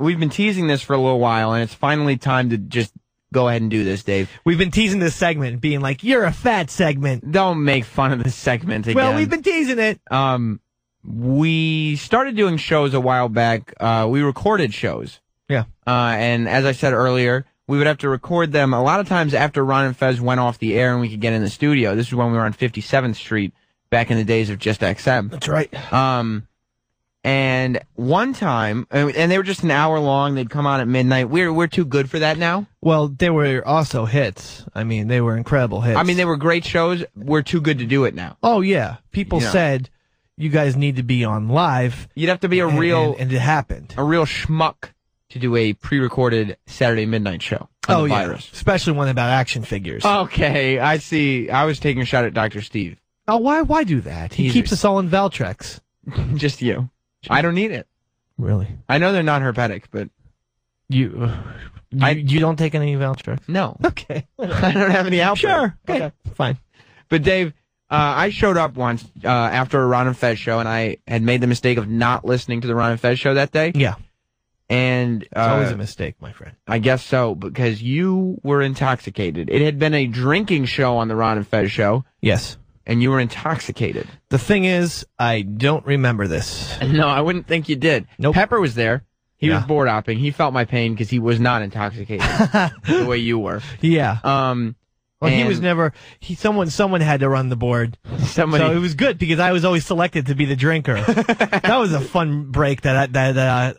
we've been teasing this for a little while, and it's finally time to just go ahead and do this, Dave. We've been teasing this segment, being like, you're a fat segment. Don't make fun of this segment again. Well, we've been teasing it. We started doing shows a while back. We recorded shows. Yeah. And as I said earlier, we would have to record them a lot of times after Ron and Fez went off the air and we could get in the studio. This is when we were on 57th Street back in the days of Just XM. That's right. And one time, and they were just an hour long. They'd come on at midnight. We're too good for that now. Well, they were also hits. I mean, they were incredible hits. I mean, they were great shows. We're too good to do it now. Oh, yeah. People said, you guys need to be on live. You'd have to be a real... And it happened. A real schmuck to do a pre-recorded Saturday midnight show on the virus. Yeah. Especially one about action figures. Okay, I see. I was taking a shot at Dr. Steve. Oh, why do that? He keeps us all in Valtrex. Just you. I don't need it. Really? I know they're not herpetic, but... You don't take any Valtrex? No. Okay. I don't have any out Sure. Okay. Fine. But Dave, I showed up once after a Ron and Fez show, and I had made the mistake of not listening to the Ron and Fez show that day. Yeah. And it's always a mistake, my friend. I guess so, because you were intoxicated. It had been a drinking show on the Ron and Fez show. Yes. And you were intoxicated. The thing is, I don't remember this. No, I wouldn't think you did. Nope. Pepper was there. He was board hopping. He felt my pain because he was not intoxicated the way you were. Yeah. Well, he was never. Someone had to run the board. So it was good because I was always selected to be the drinker. That was a fun break that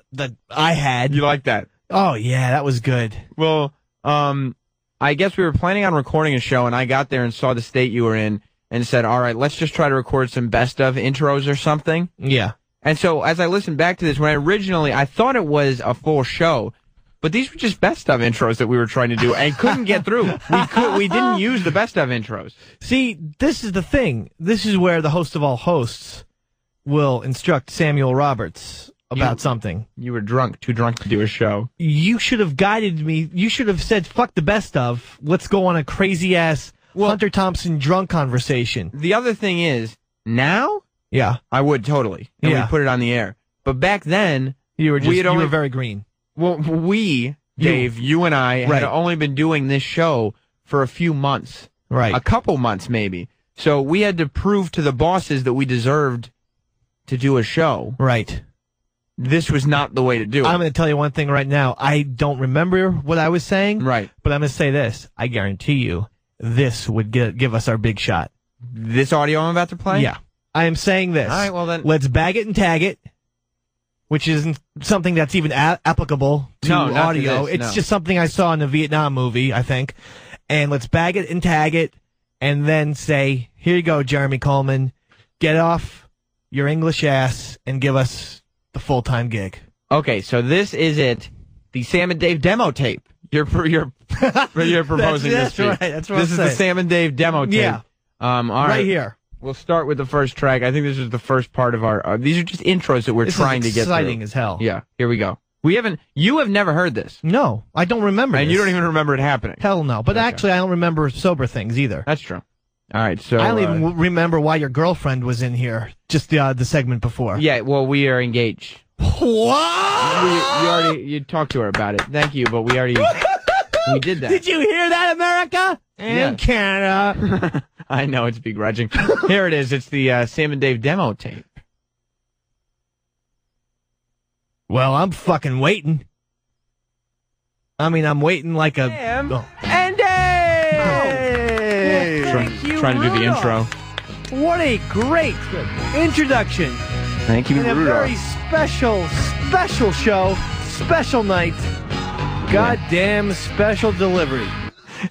I had. You like that? Oh yeah, that was good. Well, I guess we were planning on recording a show, and I got there and saw the state you were in, and said, "All right, let's just try to record some best of intros or something." Yeah. And so as I listened back to this, I thought it was a full show. But these were just best of intros that we were trying to do and couldn't get through. We didn't use the best of intros. See, this is the thing. This is where the host of all hosts will instruct Samuel Roberts about something. You were too drunk to do a show. You should have guided me. You should have said, fuck the best of. Let's go on a crazy ass Hunter Thompson drunk conversation. The other thing is, now? Yeah. I would totally. And we put it on the air. But back then, you were very green. Well, Dave, you and I had only been doing this show for a few months. Right. A couple months, maybe. So we had to prove to the bosses that we deserved to do a show. Right. This was not the way to do it. I'm going to tell you one thing right now. I don't remember what I was saying. Right. But I'm going to say this. I guarantee you, this would give us our big shot. This audio I'm about to play? Yeah. I am saying this. All right, well then. Let's bag it and tag it. Which isn't something that's even applicable to audio. It's just something I saw in a Vietnam movie, I think. And let's bag it and tag it, and then say, here you go, Jeremy Coleman. Get off your English ass and give us the full-time gig. Okay, so this is it. The Sam and Dave demo tape. You're proposing this to. Right, that's what This is the Sam and Dave demo tape. Yeah. All right. Right here. We'll start with the first track. I think this is the first part of our... these are just intros that we're trying to get through. Exciting as hell. Yeah, here we go. You have never heard this. No, I don't remember And this. you don't even remember it happening. Hell no. But actually, I don't remember sober things either. That's true. All right, so... I don't even remember why your girlfriend was in here, just the segment before. Yeah, well, we are engaged. What? You talked to her about it. Thank you, but we already... we did that. Did you hear that, America? And Canada. I know, it's begrudging. Here it is. It's the Sam and Dave demo tape. Well, I'm fucking waiting. I mean, I'm waiting like a... Sam and Dave! Trying to do the intro. What a great introduction. Thank you, and a very special show, special night. Goddamn special delivery.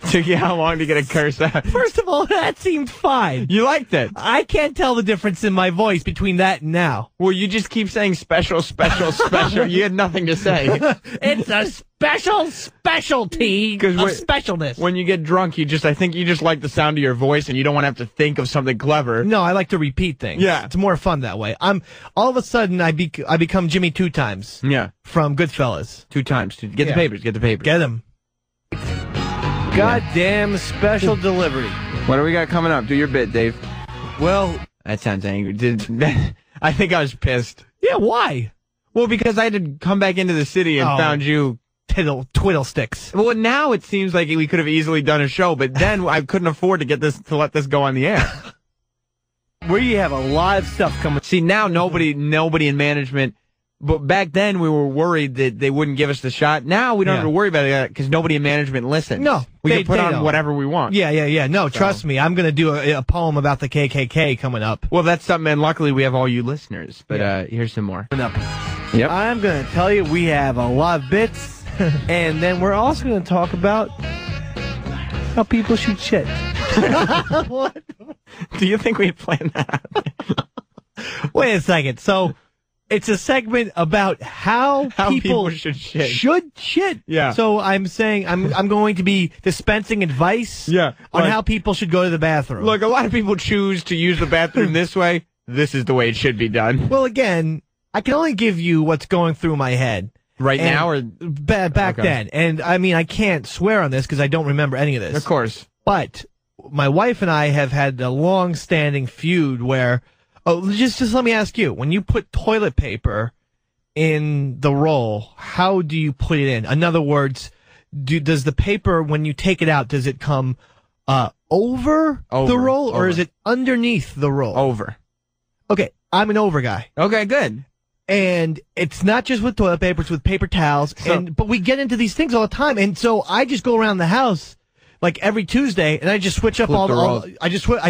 Took you how long to get a curse out? First of all, that seemed fine. You liked it. I can't tell the difference in my voice between that and now. Well, you just keep saying special, special, special. You had nothing to say. It's a special specialty of specialness. When you get drunk, I think you just like the sound of your voice and you don't want to have to think of something clever. No, I like to repeat things. Yeah. It's more fun that way. All of a sudden, I become Jimmy Two Times. Yeah. From Goodfellas. Two times. Get the papers. Get the papers. Get them. Goddamn special delivery. What do we got coming up? Do your bit, Dave. Well, that sounds angry. I think I was pissed. Yeah, why? Well, because I had to come back into the city and found you. Twiddle sticks. Well, now it seems like we could have easily done a show, but then I couldn't afford to let this go on the air. Where you have a lot of stuff coming. See, now nobody in management. But back then we were worried that they wouldn't give us the shot. Now we don't have to worry about it because nobody in management listens. No, we can put on whatever we want. Yeah. No, trust me. I'm going to do a poem about the KKK coming up. Well, that's something, and luckily we have all you listeners. But here's some more. Yep. I'm going to tell you we have a lot of bits, and then we're also going to talk about how people shoot shit. What? Do you think we planned that? Wait a second. So. It's a segment about how people should shit. Should shit. Yeah. So I'm saying I'm going to be dispensing advice on how people should go to the bathroom. Look, a lot of people choose to use the bathroom this way. This is the way it should be done. Well, again, I can only give you what's going through my head. Right now or back then. And I mean, I can't swear on this because I don't remember any of this. Of course. But my wife and I have had a long-standing feud where... Oh, just let me ask you. When you put toilet paper in the roll, how do you put it in? In other words, does the paper, when you take it out, does it come over the roll, or is it underneath the roll? Over. Okay, I'm an over guy. Okay, good. And it's not just with toilet paper, it's with paper towels. But we get into these things all the time, and so I just go around the house like every Tuesday, and I just switch up I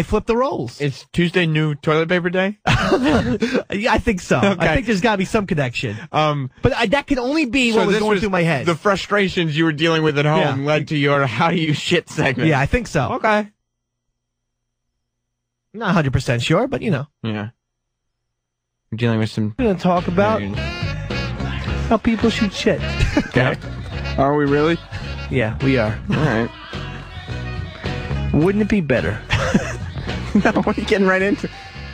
flip the rolls. It's Tuesday new toilet paper day? Yeah, I think so. Okay. I think there's got to be some connection. But that could only be what was going through my head. The frustrations you were dealing with at home led to your how do you shit segment. Yeah, I think so. Okay. Not 100% sure, but you know. Yeah. We're dealing with some... We're going to talk about how people shoot shit. Okay. Are we really? Yeah, we are. All right. Wouldn't it be better? No, what are you getting right into?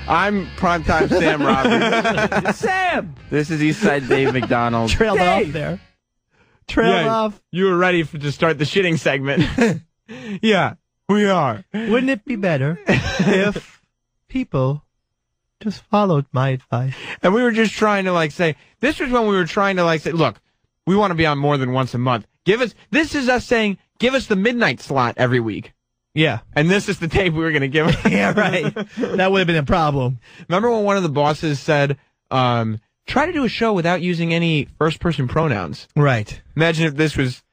I'm Primetime Sam Roberts. Sam! This is Eastside Dave McDonald. Trailed off there. Trailed off. You were ready to start the shitting segment. Yeah, we are. Wouldn't it be better if people just followed my advice? And we were just trying to say, this was when we were trying to say, look, we want to be on more than once a month. This is us saying, give us the midnight slot every week. Yeah. And this is the tape we were going to give them. Yeah, right. That would have been a problem. Remember when one of the bosses said, try to do a show without using any first-person pronouns? Right. Imagine if this was...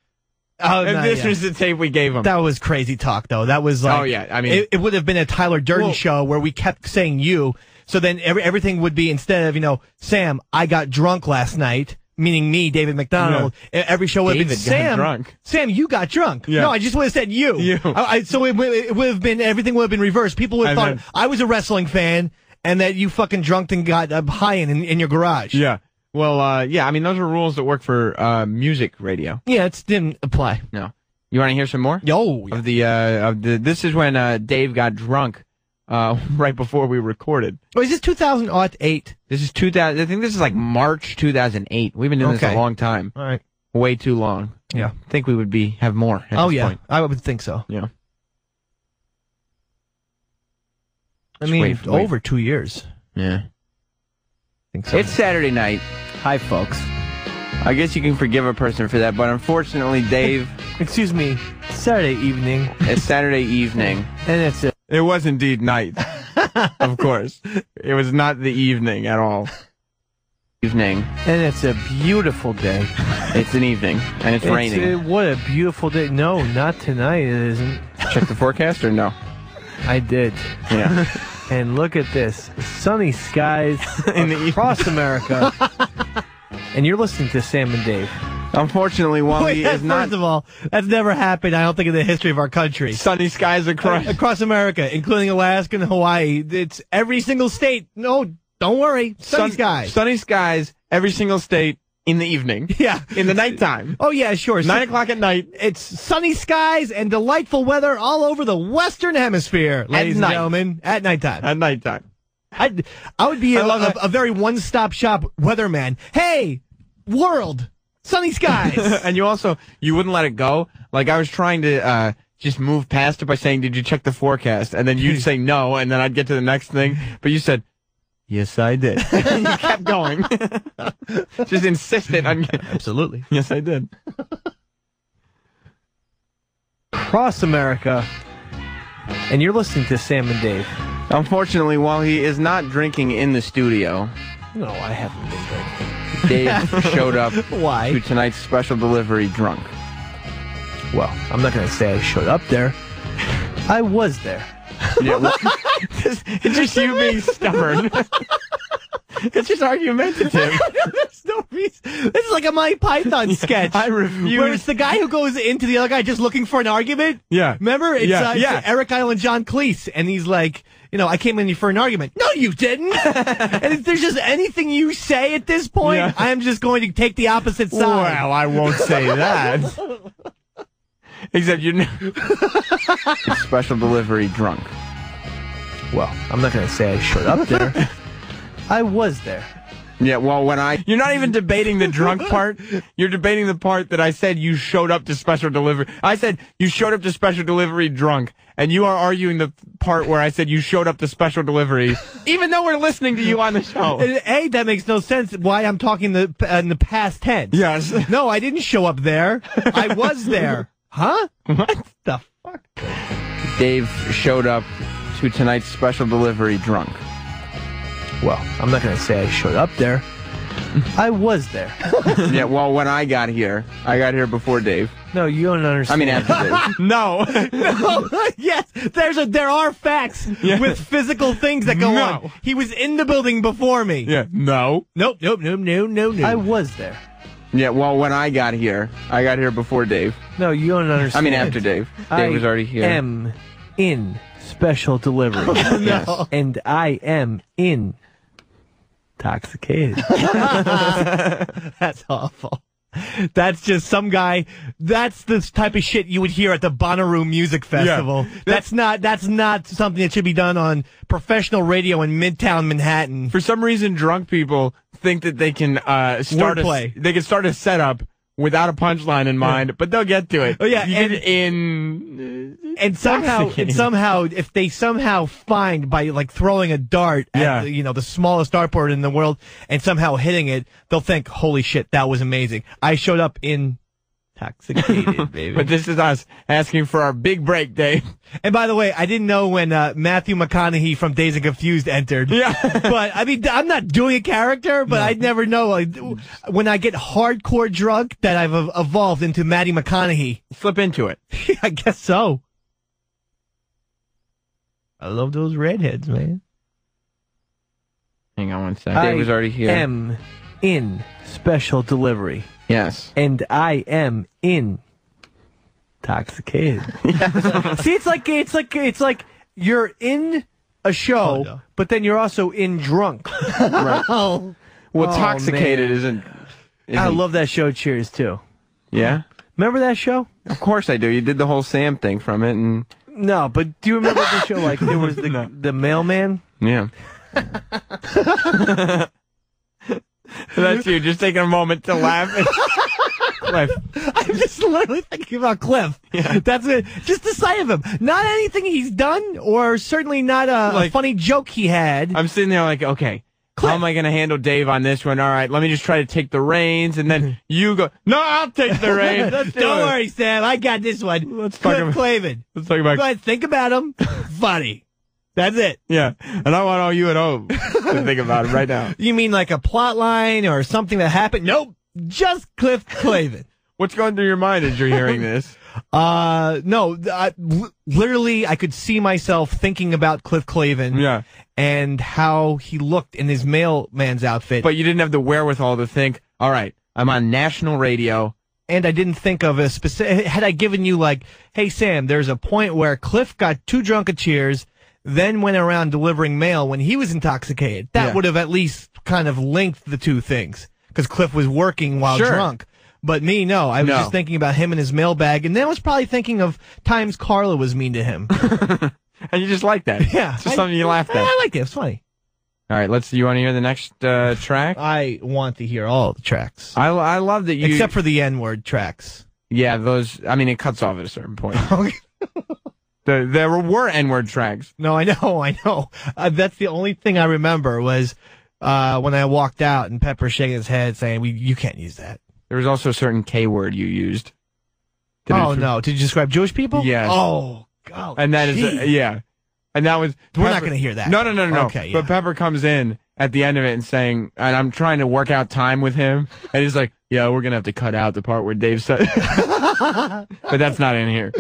was the tape we gave them. That was crazy talk, though. That was like... Oh, yeah. I mean... It would have been a Tyler Durden show where we kept saying you, so then everything would be, instead of, Sam, I got drunk last night... Meaning me, David McDonald. Yeah. Every show would have been Sam, you got drunk. Yeah. No, I just would have said you. So it would have been, everything would have been reversed. People would have thought I was a wrestling fan and that you fucking drunk and got high in your garage. Yeah. Well, I mean, those are rules that work for music radio. Yeah, it didn't apply. No. You want to hear some more? Yo. Yeah. This is when Dave got drunk. Right before we recorded. Oh, is this 2008? This is 2000. I think this is like March 2008. We've been doing this a long time. All right. Way too long. Yeah. I think we would have more at this point. I would think so. Yeah. I mean, over 2 years. Yeah. I think so. It's Saturday night. Hi, folks. I guess you can forgive a person for that, but unfortunately, Dave... Excuse me. Saturday evening. It's Saturday evening. And It was indeed night. Of course. It was not the evening at all. Evening. And it's a beautiful day. It's an evening. And it's raining. What a beautiful day. No, not tonight. It isn't. Check the forecast or no? I did. Yeah. And look at this. Sunny skies across America. And you're listening to Sam and Dave. Unfortunately, Wally is not... First of all, that's never happened, I don't think, in the history of our country. Sunny skies across America, including Alaska and Hawaii. It's every single state. No, don't worry. Sunny skies. Sunny skies, every single state in the evening. Yeah. In the nighttime. Oh, yeah, sure. 9 o'clock at night. It's sunny skies and delightful weather all over the Western Hemisphere, ladies and gentlemen. At nighttime. At nighttime. I would be a very one-stop shop weatherman. Hey, world, sunny skies. And you wouldn't let it go. Like, I was trying to just move past it by saying, did you check the forecast? And then you'd say no, and then I'd get to the next thing. But you said, Yes, I did. And you kept going. Just insisted on. Absolutely. Yes, I did. Across America, and you're listening to Sam and Dave. Unfortunately, while he is not drinking in the studio, No, I haven't been drinking. Dave showed up Why? to tonight's special delivery drunk. Well, I'm not going to say I showed up there. I was there. Yeah, well, it's just you being stubborn. It's just argumentative. There's no reason. This is like a Monty Python sketch. I refuse. Where it's the guy who goes into the other guy just looking for an argument. Yeah. Remember? It's, it's Eric Idle and John Cleese. And he's like, I came in here for an argument. No, you didn't. And if there's just anything you say at this point, I am just going to take the opposite side. Well, I won't say that. Except it's special delivery drunk. Well, I'm not going to say I showed up there. I was there. Yeah, well, you're not even debating the drunk part. You're debating the part that I said you showed up to special delivery. I said you showed up to special delivery drunk, and you are arguing the part where I said you showed up to special delivery, even though we're listening to you on the show. A, that makes no sense. Why I'm talking in the past tense. Yes. No, I didn't show up there. I was there. Huh? What the fuck? Dave showed up to tonight's special delivery drunk. Well, I'm not going to say I showed up there. I was there. Yeah, well, when I got here before Dave. No, you don't understand. I mean, after Dave. No. Yes, there are facts with physical things that go on. He was in the building before me. Yeah, no. Nope. I was there. Yeah, well, when I got here before Dave. No, you don't understand. I mean, after Dave. Dave was already here. I am in special delivery. Yes. And I am intoxicated. That's awful. That's just some guy. That's the type of shit you would hear at the Bonnaroo Music Festival. Yeah. That's not something that should be done on professional radio in Midtown Manhattan. For some reason, drunk people think that they can start a setup without a punchline in mind, but they'll get to it. Oh yeah, and somehow if they somehow find by like throwing a dart at the smallest dartboard in the world and somehow hitting it, they'll think, holy shit, that was amazing. I showed up intoxicated, baby. But this is us asking for our big break, Dave. And by the way, I didn't know when Matthew McConaughey from Dazed and Confused entered. Yeah. But, I mean, I'm not doing a character, but I'd never know. Like, when I get hardcore drunk, that I've evolved into Matty McConaughey. Slip into it. I guess so. I love those redheads, man. Hang on one second. Dave was already here. I am in special delivery. Yes. And I am intoxicated. See, it's like you're in a show, but then you're also in drunk. Right. Well, intoxicated isn't. I love that show, Cheers, too. Yeah? Remember that show? Of course I do. You did the whole Sam thing from it, and no, but do you remember the show? Like there was the mailman. Yeah. That's you, just taking a moment to laugh. Cliff. I'm just literally thinking about Cliff. Yeah. That's it. Just the sight of him. Not anything he's done, or certainly not a funny joke he had. I'm sitting there like, okay, Cliff. How am I going to handle Dave on this one? All right, let me just try to take the reins, and then you go, no, I'll take the reins. Don't worry, Sam. I got this one. Let's talk about Clavin. Let's talk about. Go ahead, think about him. Funny. That's it. Yeah. And I want all you at home to think about it right now. You mean like a plot line or something that happened? Nope. Just Cliff Clavin. What's going through your mind as you're hearing this? No. Literally, I could see myself thinking about Cliff Clavin. Yeah. And how he looked in his mailman's outfit. But you didn't have the wherewithal to think, all right, I'm on national radio. And I didn't think of a specific. Had I given you like, hey, Sam, there's a point where Cliff got too drunk at Cheers, then went around delivering mail when he was intoxicated. That would have at least kind of linked the two things. Because Cliff was working while drunk. But me, no. I was just thinking about him and his mailbag. And then I was probably thinking of times Carla was mean to him. And you just like that. Yeah. It's just something you laughed at. I like it. It's funny. All right, you want to hear the next track? I want to hear all the tracks. I love that you... Except for the N-word tracks. Yeah, those... I mean, it cuts off at a certain point. There were N-word tracks. No, I know. That's the only thing I remember was when I walked out and Pepper shaking his head saying, you can't use that. There was also a certain K-word you used. No. Did you describe Jewish people? Yes. Oh, God. And that is, yeah. And that was... We're not going to hear that. No. Okay, yeah. But Pepper comes in at the end of it and saying, and I'm trying to work out time with him, and he's like, yeah, we're going to have to cut out the part where Dave said... But that's not in here.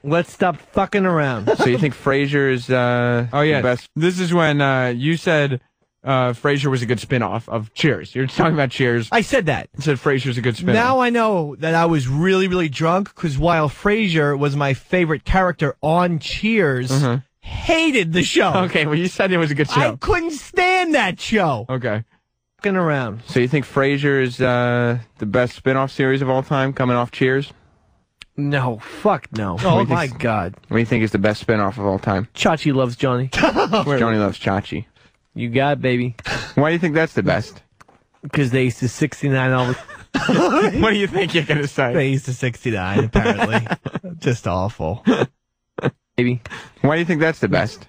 Let's stop fucking around. So you think Frasier is the best? This is when you said Frasier was a good spin-off of Cheers. You're talking about Cheers. I said that. You said Frasier's a good spin-off. Now I know that I was really, really drunk, because while Frasier was my favorite character on Cheers, hated the show. Okay, well, you said it was a good show. I couldn't stand that show. Okay. Fucking around. So you think Frasier is the best spin-off series of all time, coming off Cheers? No, fuck no. Oh, my God. What do you think is the best spin-off of all time? Chachi loves Johnny. Johnny Loves Chachi. You got it, baby. Why do you think that's the best? Because they used to 69 all the... What do you think you're going to say? They used to 69, apparently. Just awful. Baby. Why do you think that's the best?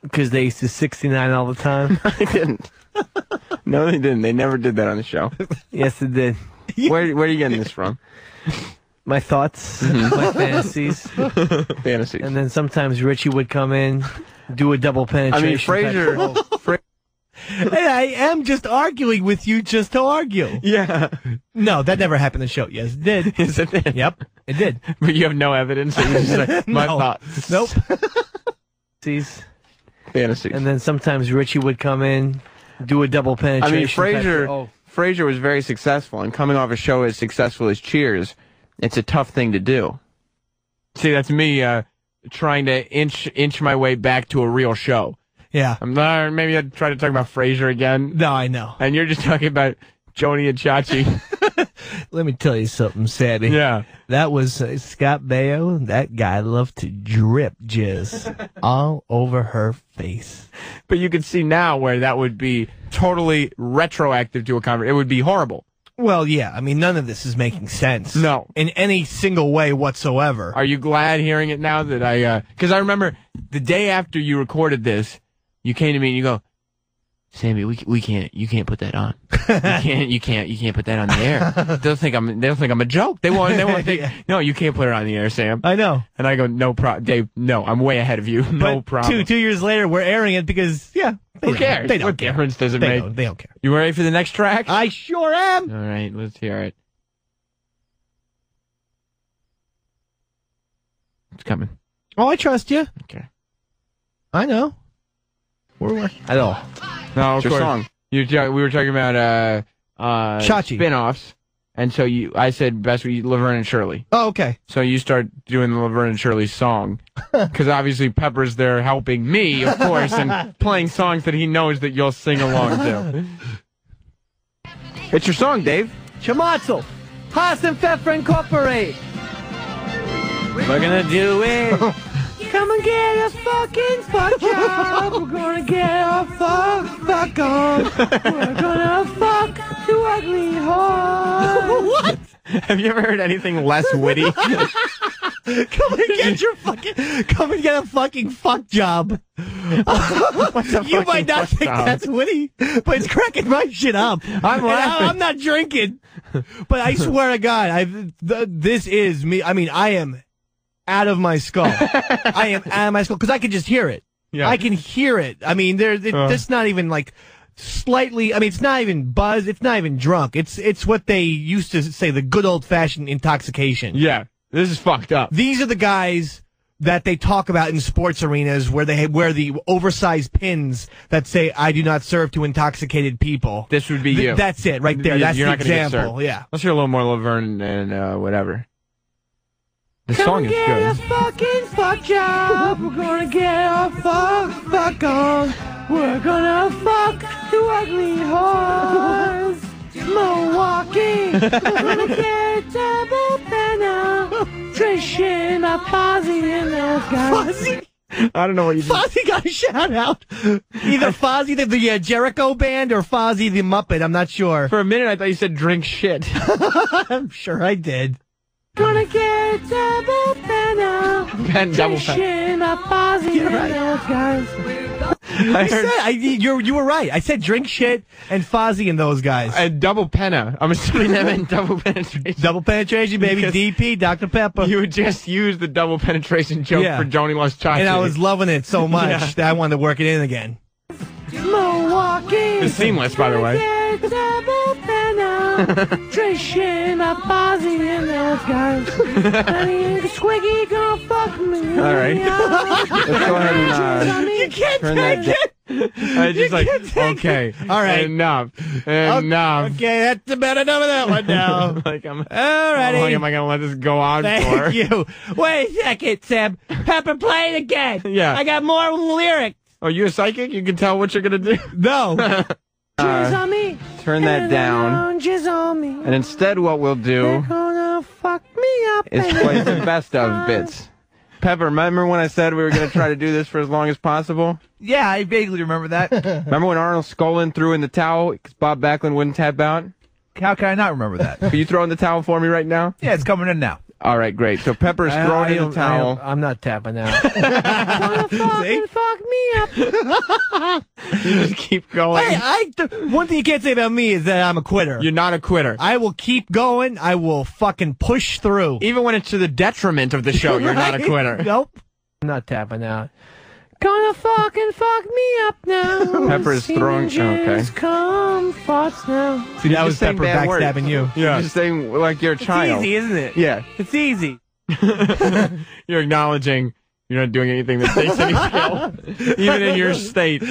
Because they used to 69 all the time. They didn't. No, they didn't. They never did that on the show. Yes, it did. Where are you getting this from? My thoughts, my fantasies. Fantasies. And then sometimes Richie would come in, do a double penetration. I mean, Frasier... Hey, I am just arguing with you just to argue. Yeah. No, that never happened in the show. Yes, it did. Yes, it did. Yep, it did. But you have no evidence. So you just say, my thoughts. Nope. Fantasies. And then sometimes Richie would come in, do a double penetration. I mean, Frasier was very successful, and coming off a show as successful as Cheers, it's a tough thing to do. See, that's me trying to inch my way back to a real show. Yeah. Maybe I'd try to talk about Frasier again. No, I know. And you're just talking about Joni and Chachi. Let me tell you something, Sammy. Yeah. That was Scott Baio. That guy loved to drip jizz all over her face. But you can see now where that would be totally retroactive to a conversation. It would be horrible. Well, yeah. I mean, none of this is making sense. No. In any single way whatsoever. Are you glad hearing it now that because I remember the day after you recorded this, you came to me and you go, Sammy, you can't put that on. You can't put that on the air. They'll think I'm a joke. They won't think, no, you can't put it on the air, Sam. I know. And I go, no problem, Dave, no, I'm way ahead of you. No problem. Two years later, we're airing it because, who cares? They don't what care. difference does it make? They don't care. You ready for the next track? I sure am. All right, let's hear it. It's coming. Oh, I trust you. Okay. I know. At all. No, of course. Song. We were talking about Chachi spin-offs, and so I said best Laverne and Shirley. Oh, okay. So you start doing the Laverne and Shirley song, because obviously Pepper's there helping me, of course, and playing songs that he knows that you'll sing along to. It's your song, Dave. Chamatzel, Haas and Pfeffer Incorporate. We're gonna do it. Come and get a fucking fuck job. We're gonna get our fuck on. We're gonna fuck the ugly whore. What? Have you ever heard anything less witty? Come and get a fucking fuck job. You might not think that's witty, but it's cracking my shit up. I'm laughing. I'm not drinking, but I swear to God, this is me. I mean, I am out of my skull. I am out of my skull because I can just hear it. Yeah. I can hear it. I mean, it's not even like slightly. I mean, it's not even buzz. It's not even drunk. It's what they used to say, the good old fashioned intoxication. Yeah, this is fucked up. These are the guys that they talk about in sports arenas where they wear the oversized pins that say, "I do not serve to intoxicated people." This would be you. That's it right there. That's You're the not gonna example. Get yeah. Let's hear a little more Laverne and whatever. The Come song is get good. a fucking fuck job. We're gonna get our fuck on. We're gonna fuck the ugly whores. Milwaukee. We're gonna get double penetration. My Fozzie in those guys. Fozzie? I don't know what you did. Fozzie got a shout out. Either Fozzie the Jericho band or Fozzie the Muppet. I'm not sure. For a minute, I thought you said drink shit. I'm sure I did. Gonna get double Pen, double pen. You were right. I said drink shit and Fozzy and those guys. Double penna. I'm assuming that meant double penetration. Double penetration, baby. Because DP, Dr. Pepper. You would just use the double penetration joke for Joni Lost Chachi. And I was loving it so much that I wanted to work it in again. Milwaukee. It's seamless, by the way. Double penna. Trishin, my Fozzy and those guys. Honey, Squiggy gonna fuck me. All right. Let's go ahead and You can't turn that take it. I just like, okay, all right, enough. Okay, that's about enough of that one now. Like, all righty. how long am I going to let this go on for? Thank you. Wait a second, Seb. Pepper, play it again. Yeah. I got more lyrics. Oh, you a psychic? You can tell what you're going to do? No. Jizz on me. turn that down. Jizz on me. And instead what we'll do They're gonna fuck me up. is play the best of bits. Pepper, remember when I said we were going to try to do this for as long as possible? Yeah, I vaguely remember that. Remember when Arnold Skolin threw in the towel because Bob Backlund wouldn't tap out? How can I not remember that? Can you throw in the towel for me right now? Yeah, it's coming in now. All right, great. So Pepper's throwing in the towel. I'm not tapping out. Wanna fucking fuck me up. You just keep going. One thing you can't say about me is that I'm a quitter. You're not a quitter. I will keep going. I will fucking push through. Even when it's to the detriment of the show, you're not a quitter. Nope. I'm not tapping out. Gonna fucking fuck me up now. Pepper is throwing. Okay. Come thoughts now. See, that was just saying Pepper bad words. backstabbing you. You're just saying like you're a child. It's easy, isn't it? Yeah. It's easy. You're acknowledging you're not doing anything that takes any skill. Even in your state,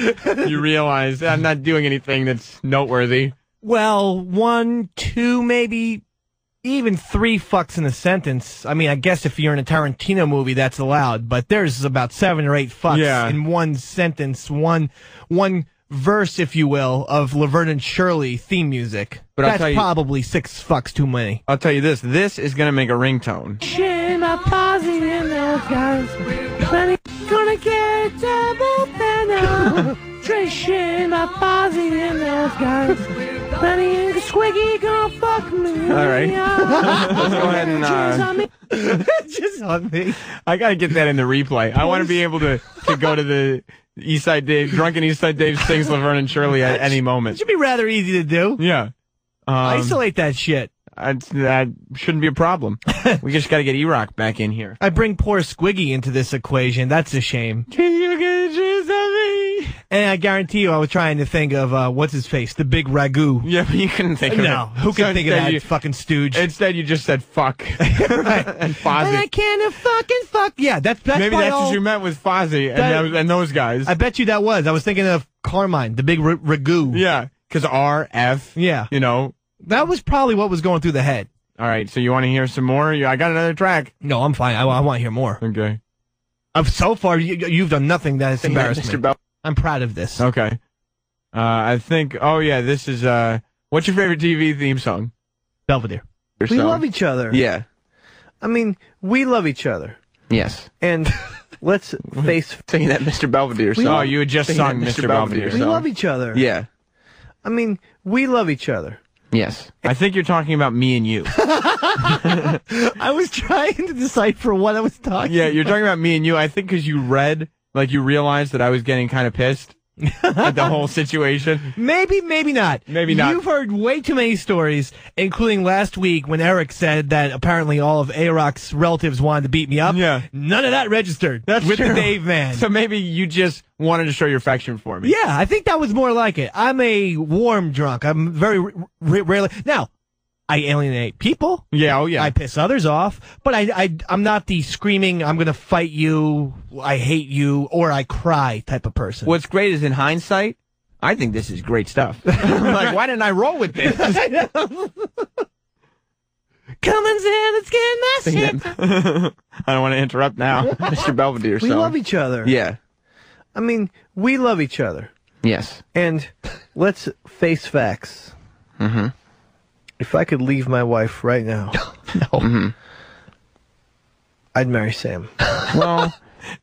you realize I'm not doing anything that's noteworthy. Well, 1, 2, maybe even 3 fucks in a sentence. I mean, I guess if you're in a Tarantino movie, that's allowed. But there's about 7 or 8 fucks in one sentence, one verse, if you will, of Laverne and Shirley theme music. But I'll that's tell you- probably 6 fucks too many. I'll tell you this. This is going to make a ringtone. Shit, my posse and those guys. Gonna get double penna. Trish, my posse and those guys. Benny and Squiggy gonna fuck me. All right. Let's go ahead and. Jizz on me. Just on me. I gotta get that in the replay. I want to be able to go to the Eastside Dave, Drunken Eastside Dave sings Laverne and Shirley at any It moment. should be rather easy to do. Yeah. Isolate that shit. That shouldn't be a problem. We just gotta get E-Rock back in here. I bring poor Squiggy into this equation. That's a shame. Can you get jizz on me? And I guarantee you, I was trying to think of, what's his face? The big ragu. Yeah, but you couldn't think of it. No, who can So think of instead that you- fucking stooge? Instead, you just said fuck. Right. And And Fozzie. I can't fucking fuck. Yeah, that's Maybe my that's all- what you meant with Fozzie and those guys. I bet you that was. I was thinking of Carmine, the big ragu. Yeah, because R-F, Yeah. you know. That was probably what was going through the head. All right, so you want to hear some more? I got another track. No, I'm fine. I want to hear more. Okay. So far, you've done nothing that's embarrassed Mr. me. Bell. I'm proud of this. Okay. I think, this is, what's your favorite TV theme song? Belvedere. We love each other. Yeah. I mean, we love each other. Yes. And let's face. Singing that Mr. Belvedere song. Oh, you had just Singing sung that Mr. Belvedere. We song. love each other. Yeah. I mean, we love each other. Yes. I think you're talking about me and you. I was trying to decipher what I was talking Yeah, you're talking about me and you. I think because you realized that I was getting kind of pissed at the whole situation. Maybe, maybe not. Maybe not. You've heard way too many stories, including last week when Eric said that apparently all of A-Rock's relatives wanted to beat me up. Yeah. None of that registered. That's with true. the Dave man. So maybe you just wanted to show your affection for me. Yeah, I think that was more like it. I'm a warm drunk. I'm very rarely. Now, I alienate people. Yeah, oh yeah. I piss others off, but I'm not the screaming, I'm going to fight you, I hate you, or I cry type of person. What's great is in hindsight, I think this is great stuff. Like, why didn't I roll with this? Come and say, let's get my shit. I don't want to interrupt now. Mr. Belvedere We song. love each other. Yeah. I mean, we love each other. Yes. And let's face facts. Mm-hmm. If I could leave my wife right now, Mm-hmm. I'd marry Sam. Well,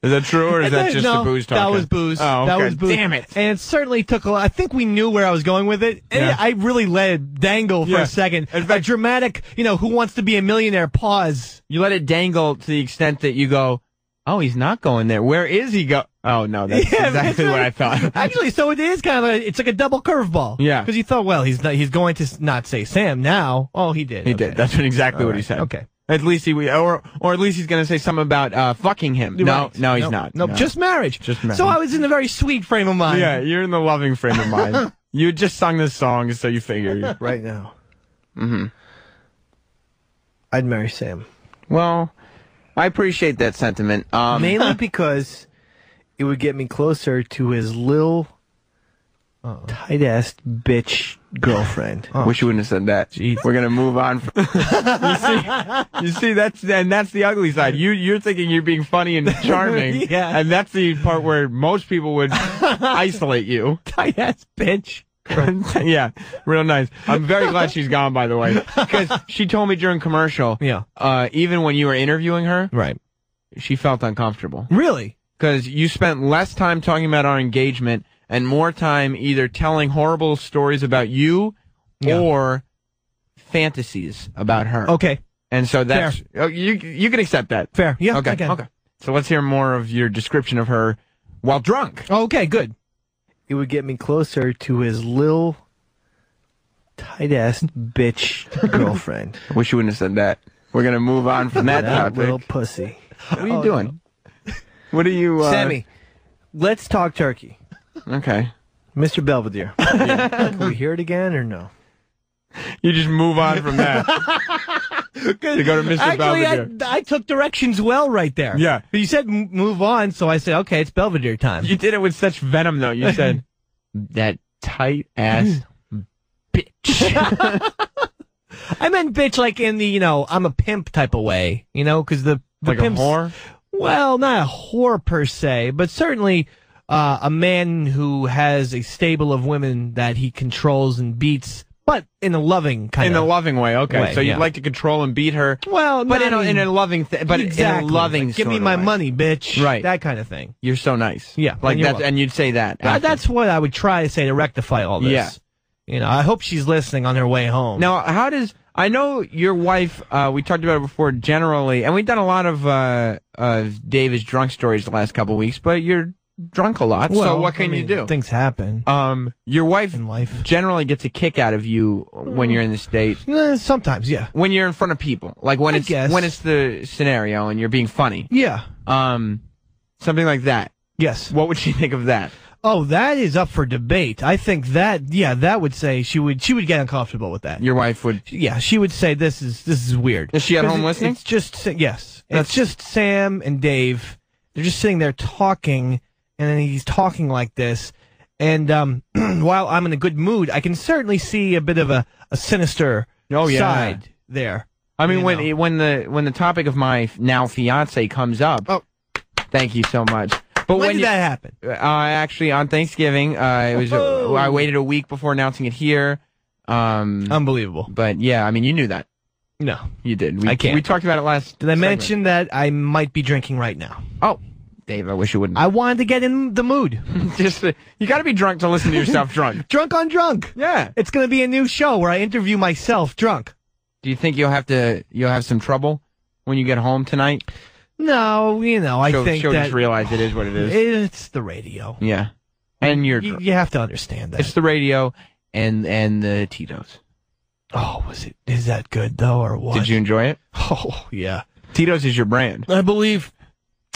Is that true, or is that just no, the booze talking? That was booze. Oh, That okay. was booze. Damn it. And it certainly took a lot. I think we knew where I was going with it. And Yeah. I really let it dangle for Yeah. a second. In A fact- dramatic, who wants to be a millionaire pause. You let it dangle to the extent that you go, oh, he's not going there. Where is he go? Oh, no, that's Yeah, exactly that's what I right. thought. Actually, so it is kind of it's like a double curveball. Yeah. Because you thought, well, he's going to not say Sam now. Oh, he did. He Okay. did. That's exactly All what he right. said. Okay. At least or at least he's going to say something about fucking him. No, Right. no, he's Nope. not. Nope, No. just marriage. Just marriage. So I was in a very sweet frame of mind. Yeah, you're in the loving frame of mind. You had just sung this song, so you figured. Right now. Mm-hmm. I'd marry Sam. Well, I appreciate that sentiment. Mainly because it would get me closer to his little tight-ass bitch girlfriend. Wish you wouldn't have said that. Jeez. We're gonna move on. You see, that's the ugly side. You're thinking you're being funny and charming, Yeah. and that's the part where most people would isolate you. Tight ass bitch. Yeah, real nice. I'm very glad she's gone, by the way, because she told me during commercial. Yeah. Even when you were interviewing her, Right. she felt uncomfortable Really? because you spent less time talking about our engagement and more time either telling horrible stories about you Yeah. or fantasies about her. Okay. And so that's you can accept that. Fair. Yeah. Okay. I can. Okay. So let's hear more of your description of her while drunk. Okay. Good. It would get me closer to his little tight-ass bitch girlfriend. I wish you wouldn't have said that. We're gonna move on from that That topic. little pussy. What are you doing? What are you? Sammy, let's talk turkey. Okay. Mr. Belvedere. Can we hear it again or no? You just move on from that. To go to Mr. Actually, Belvedere. I took directions well right there. Yeah. You said move on, so I said, okay, it's Belvedere time. You did it with such venom, though. You said that tight ass bitch. I meant bitch like in the, I'm a pimp type of way, because the Like pimps, a whore. Well, not a whore per se, but certainly a man who has a stable of women that he controls and beats, but in a loving kind In of a loving way, okay. way, so you'd yeah. like to control and beat her, Well, but not in a loving, but exactly. in a loving. Like, give me sort of my way. money, bitch. Right. That kind of thing. You're so nice. Yeah, like and you're that, welcome. and you'd say that. after. That's what I would try to say to rectify all this. Yeah. I hope she's listening on her way home. Now, how does I know your wife? We talked about it before. Generally, and we've done a lot of David's drunk stories the last couple of weeks. But you're drunk a lot, so what can you do? Things happen Your wife in life. generally gets a kick out of you when you're in the state. Sometimes, yeah. When you're in front of people, like when I it's guess. when it's the scenario and you're being funny, Yeah. something like that. Yes. What would she think of that? Oh, that is up for debate. I think that would say she would get uncomfortable with that. Your wife would. Yeah, she would say this is weird. Is she at 'Cause home listening? It's just yes. It's just Sam and Dave. They're just sitting there talking, and then he's talking like this. And while I'm in a good mood, I can certainly see a bit of a sinister side there. I mean, You when the topic of my now fiance comes up. Oh. Thank you so much. But When did that happen? Actually, on Thanksgiving, it was. I waited a week before announcing it here. Unbelievable. But yeah, I mean, you knew that. No. You did. I can't. We talked about it last. Did I segment. mention that I might be drinking right now? Oh, Dave, I wish you wouldn't. I wanted to get in the mood. Just you got to be drunk to listen to yourself drunk. Drunk on drunk. Yeah. It's going to be a new show where I interview myself drunk. Do you think you'll have some trouble when you get home tonight? No, I think she'll that just realize it is what it is. it's the radio. Yeah. And you're You have to understand that. it's the radio and the Tito's. Oh, is that good though, or what? Did you enjoy it? Oh, yeah. Tito's is your brand. I believe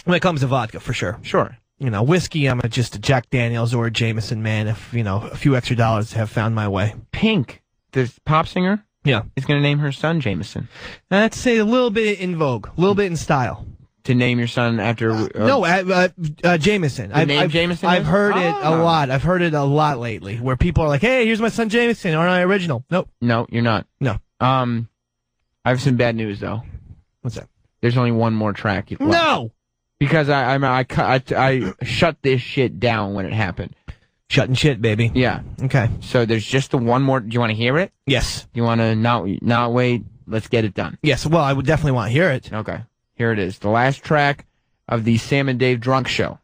when it comes to vodka, for sure. Sure. Whiskey, I'm just a Jack Daniels or a Jameson man. If a few extra dollars have found my way. Pink, the pop singer, Yeah, is going to name her son Jameson. that's a little bit in vogue, a little bit in style. To name your son after No, Jameson. name Jameson I've is? heard it a Oh. lot. I've heard it a lot lately, where people are like, "Hey, here's my son Jameson. Aren't I original?" Nope. No, you're not. No. I have some bad news though. What's that? There's only one more track. left. No. Because I shut this shit down when it happened. Shutting shit, baby. Yeah. Okay. So there's just the one more. Do you want to hear it? Yes. You want to not wait? Let's get it done. Yes. Well, I would definitely want to hear it. Okay. Here it is. The last track of the Sam and Dave Drunk Show.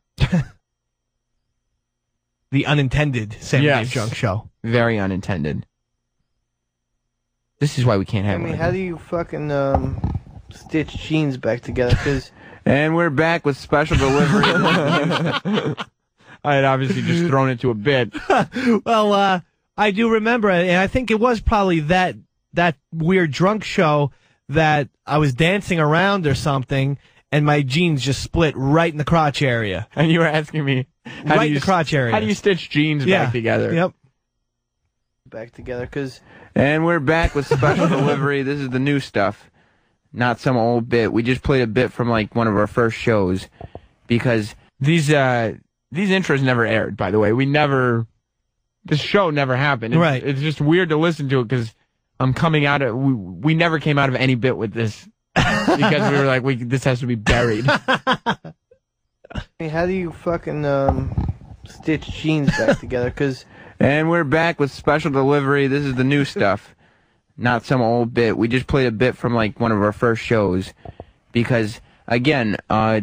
The unintended Sam and Dave Drunk Show. Very unintended. This is why we can't have I mean, how do you fucking stitch jeans back together? Because And we're back with special delivery. I had obviously just thrown it to a bit. Well, I do remember it, and I think it was probably that weird drunk show that I was dancing around or something, and my jeans just split right in the crotch area. And you were asking me, right in the crotch area. How do you stitch jeans back together? Yep. back together, because And we're back with special delivery. This is the new stuff, not some old bit. We just played a bit from like one of our first shows, because these intros never aired. By the way, this show never happened. Right. It's just weird to listen to it because I'm coming out of. We never came out of any bit with this because we were like, this has to be buried. I mean, how do you fucking stitch jeans back together? Because And we're back with special delivery. This is the new stuff, not some old bit. We just played a bit from like one of our first shows, because again,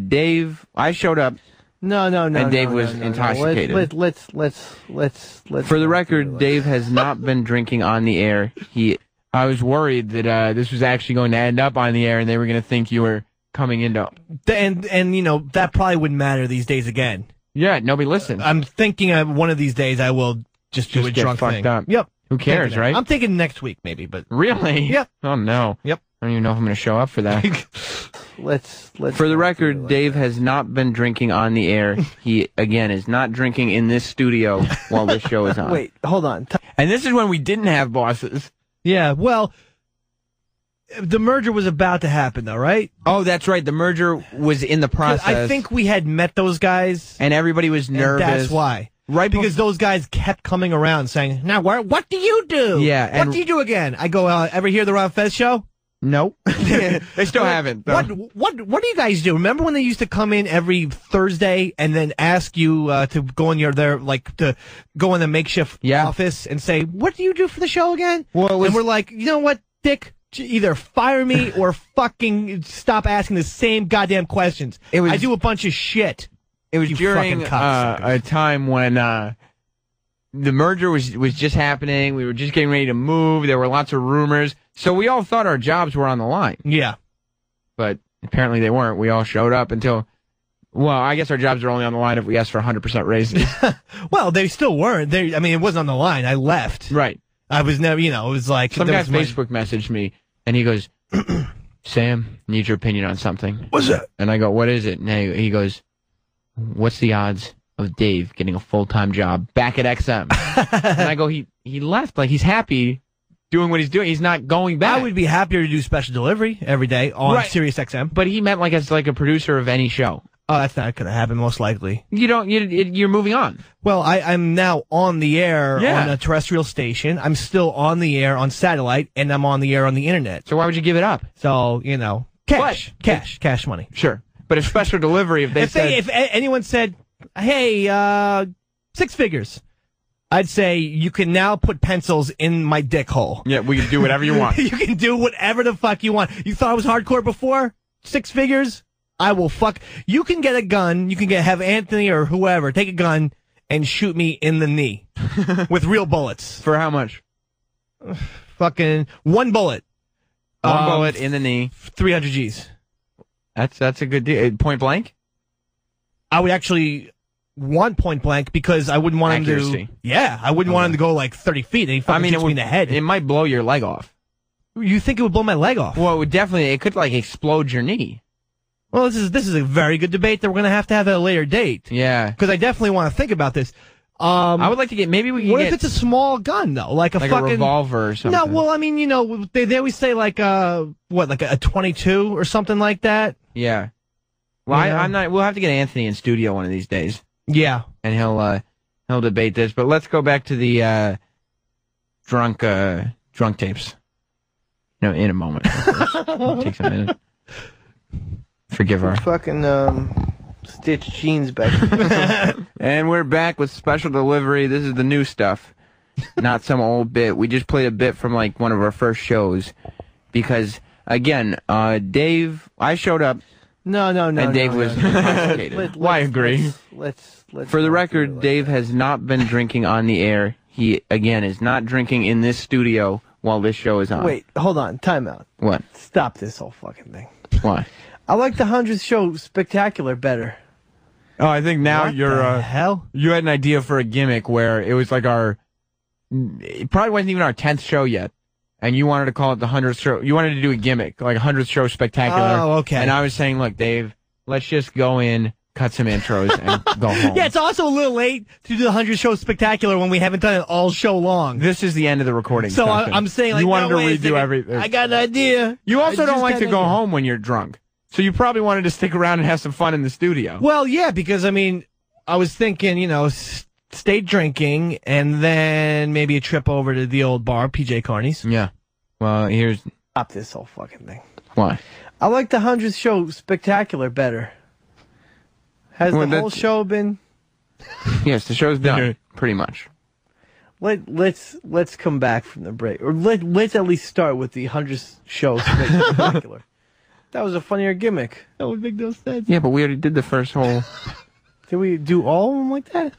Dave, I showed up. No. And Dave was intoxicated. Let's. For the record, Dave has not been drinking on the air. I was worried that this was actually going to end up on the air, and they were going to think you were coming into. And you know that probably wouldn't matter these days again. Yeah, nobody listens. I'm thinking one of these days I will just do a get drunk fucked thing. up. Yep. Who cares, Thinking right? I'm thinking next week maybe, but Really? Yep. Oh no. Yep. I don't even know if I'm going to show up for that. Let's. For the record, Dave has not been drinking on the air. He, again, is not drinking in this studio while this show is on. Wait, hold on. And this is when we didn't have bosses. yeah. Well, the merger was about to happen though, right? Oh, that's right. The merger was in the process. I think we had met those guys, and everybody was and nervous. that's why. Right, Because those guys kept coming around saying, "Now, what do you do? Yeah, what and- do you do again?" I go, "Ever hear the Ron Fez show?" Nope. They still haven't. Though. What do you guys do? Remember when they used to come in every Thursday and then ask you to go in to go in the makeshift office and say, "What do you do for the show again?" Well, and we're like, "You know what, Dick? Either fire me or fucking stop asking the same goddamn questions. I do a bunch of shit." It was You during fucking cocksuckers. a time when the merger was just happening. We were just getting ready to move. There were lots of rumors. So we all thought our jobs were on the line. Yeah. But apparently they weren't. We all showed up until, well, I guess our jobs are only on the line if we ask for 100% raises. Well, they still weren't. I mean, it wasn't on the line. I left. Right. I was never, it was like... Some there guy was my- Facebook messaged me, and he goes, Sam, need your opinion on something. What's that? And I go, what is it? And he goes, what's the odds of Dave getting a full-time job back at XM? And I go, he left. Like, he's happy doing what he's doing. He's not going back. I would be happier to do special delivery every day on Right. Sirius XM. But he meant like as like a producer of any show. Oh, that's not going to happen, most likely. You're moving on. Well, I'm now on the air Yeah. on a terrestrial station. I'm still on the air on satellite, and I'm on the air on the internet. So why would you give it up? So, cash money. Sure. But if special delivery, If anyone said, hey, 6 figures, I'd say you can now put pencils in my dick hole. Yeah, we can do whatever you want. You can do whatever the fuck you want. You thought I was hardcore before? 6 figures? I will fuck. You can get a gun. You can have Anthony or whoever take a gun and shoot me in the knee with real bullets. For how much? Fucking 1 bullet. One bullet in the knee. 300 G's. That's a good deal. Point blank? I would actually want point blank because I wouldn't want him Accuracy. to. Yeah, I wouldn't want him to go like 30 feet. And he fucking shoots me in the head. It might blow your leg off. You think it would blow my leg off? Well, it could like explode your knee. Well, this is a very good debate that we're gonna have at a later date. Yeah. Because I definitely want to think about this. I would like to get, maybe we can What get. if it's a small gun though, like a fucking revolver or something? No, well, I mean, they always say like like a 22 or something like that. Yeah. Well, Yeah. I'm not. We'll have to get Anthony in studio one of these days, Yeah. and he'll debate this. But let's go back to the drunk tapes. In a moment. Takes a minute. Forgive her. Fucking stitch jeans back together. And we're back with special delivery. This is the new stuff, not some old bit. We just played a bit from like one of our first shows, because again, Dave, I showed up. No. And Dave was intoxicated. Why agree? Let's For the not record, do it like Dave that. has not been drinking on the air. He, again, is not drinking in this studio while this show is on. Wait, hold on. Time out. What? Stop this whole fucking thing. Why? I like the 100th show spectacular better. Oh, I think now What you're. the hell? You had an idea for a gimmick where it was like it probably wasn't even our 10th show yet, and you wanted to call it the 100th show. You wanted to do a gimmick like 100th show spectacular. Oh, okay. And I was saying, look, Dave, let's just go in, cut some intros, and go home. Yeah, it's also a little late to do the 100 show spectacular when we haven't done it all show long. This is the end of the recording. So session. I'm saying, like, you wanted no, to wait a redo second. everything. I got an idea. You also I don't just like got to an go idea. home when you're drunk, so you probably wanted to stick around and have some fun in the studio. Well, yeah, because I mean, I was thinking, stay drinking and then maybe a trip over to the old bar, PJ Carney's. Yeah. Well, here's Stop this whole fucking thing. Why? I like the 100th show spectacular better. Has Well, the whole that's- show been? Yes, the show's done, pretty much. Let's come back from the break, or let's at least start with the 100th show spectacular. That was a funnier gimmick. That would make no sense. Yeah, but we already did the first whole... Did we do all of them like that?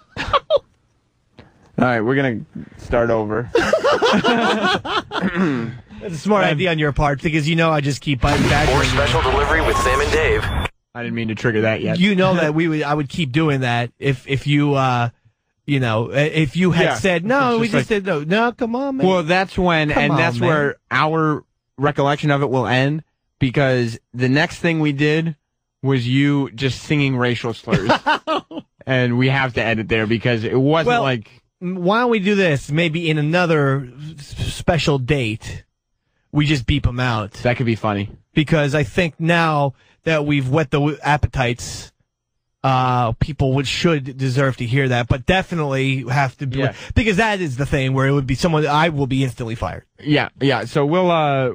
All right, we're going to start over. That's a smart idea on your part because I just keep biting back. More special delivery with Sam and Dave. I didn't mean to trigger that yet. You know that I would keep doing that if you if you had Yeah. said no, It's we just just said no, come on, man. Well, that's when, Come and on, that's man. where our recollection of it will end, because the next thing we did was you just singing racial slurs. And we have to edit there because it wasn't Well, like... Why don't we do this? Maybe in another special date, we just beep them out. That could be funny. Because I think now that we've whet the appetites, people should deserve to hear that, but definitely have to be, Yeah. because that is the thing where it would be someone I will be instantly fired. Yeah. So we'll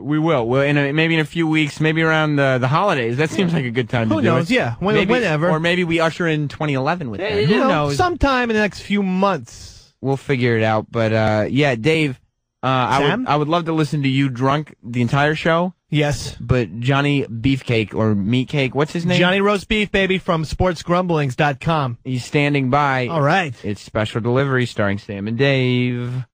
maybe in a few weeks, maybe around the holidays. That seems like a good time to Who do knows? it. Yeah, Maybe- whenever. Or maybe we usher in 2011 with that. You Who know, knows? sometime in the next few months. We'll figure it out. But, yeah, Dave, Sam? I would love to listen to you drunk the entire show, Yes. but Johnny Beefcake or Meatcake, what's his name? Johnny Roast Beef, baby, from sportsgrumblings.com. He's standing by. All right. It's special delivery starring Sam and Dave.